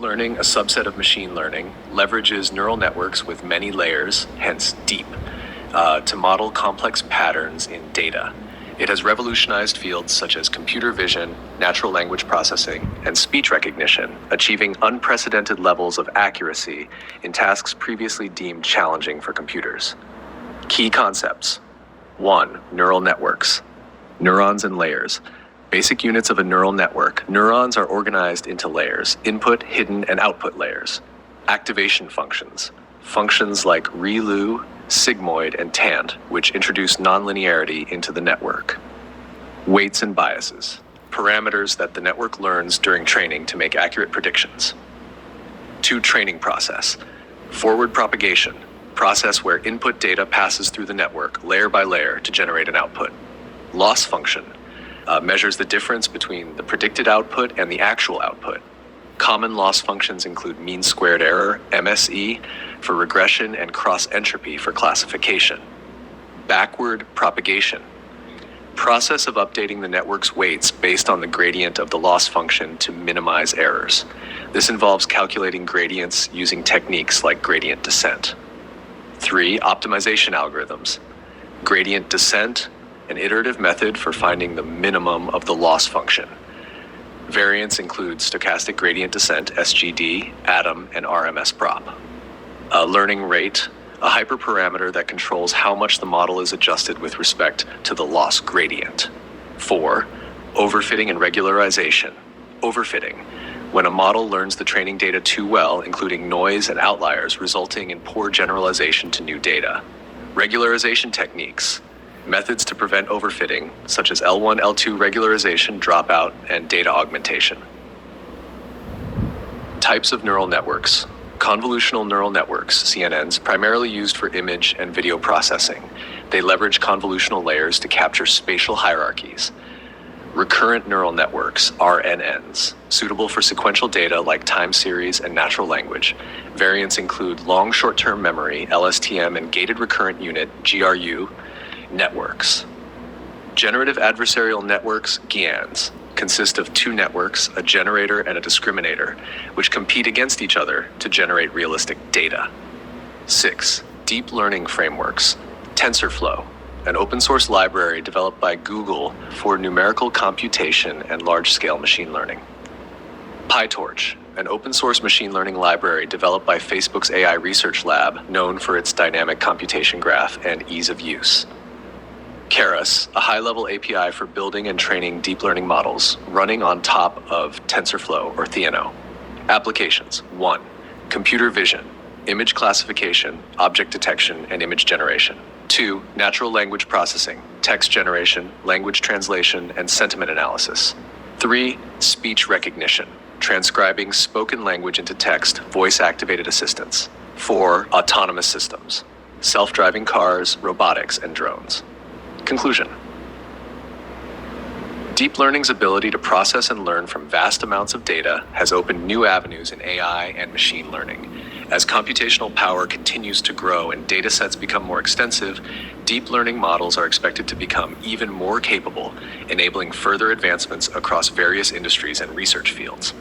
Learning, a subset of machine learning, leverages neural networks with many layers, hence deep, to model complex patterns in data. It has revolutionized fields such as computer vision, natural language processing, and speech recognition, achieving unprecedented levels of accuracy in tasks previously deemed challenging for computers. Key concepts. 1. Neural networks. Neurons and layers. Basic units of a neural network. Neurons are organized into layers, input, hidden, and output layers. Activation functions. Functions like ReLU, sigmoid, and tanh, which introduce nonlinearity into the network. Weights and biases. Parameters that the network learns during training to make accurate predictions. 2. Training process. Forward propagation. Process where input data passes through the network layer by layer to generate an output. Loss function. Measures the difference between the predicted output and the actual output. Common loss functions include mean squared error, MSE, for regression, and cross entropy for classification. Backward propagation. Process of updating the network's weights based on the gradient of the loss function to minimize errors. This involves calculating gradients using techniques like gradient descent. 3. Optimization algorithms. Gradient descent, an iterative method for finding the minimum of the loss function. Variants include stochastic gradient descent, SGD, ADAM, and RMS prop. Learning rate, a hyperparameter that controls how much the model is adjusted with respect to the loss gradient. 4. Overfitting and regularization. Overfitting, when a model learns the training data too well, including noise and outliers, resulting in poor generalization to new data. Regularization techniques. Methods to prevent overfitting, such as L1, L2 regularization, dropout, and data augmentation. Types of neural networks. Convolutional neural networks, CNNs, primarily used for image and video processing. They leverage convolutional layers to capture spatial hierarchies. Recurrent neural networks, RNNs, suitable for sequential data like time series and natural language. Variants include long short-term memory, LSTM, and gated recurrent unit, GRU, networks. Generative adversarial networks, GANs, consist of two networks, a generator and a discriminator, which compete against each other to generate realistic data. 6. Deep learning frameworks. TensorFlow, an open source library developed by Google for numerical computation and large-scale machine learning. PyTorch, an open source machine learning library developed by Facebook's AI Research Lab, known for its dynamic computation graph and ease of use. Keras, a high-level API for building and training deep learning models, running on top of TensorFlow or Theano. Applications. 1. Computer vision, image classification, object detection, and image generation. 2. Natural language processing, text generation, language translation, and sentiment analysis. 3. Speech recognition, transcribing spoken language into text, voice-activated assistants. 4. Autonomous systems, self-driving cars, robotics, and drones. Conclusion. Deep learning's ability to process and learn from vast amounts of data has opened new avenues in AI and machine learning. As computational power continues to grow and data sets become more extensive, deep learning models are expected to become even more capable, enabling further advancements across various industries and research fields.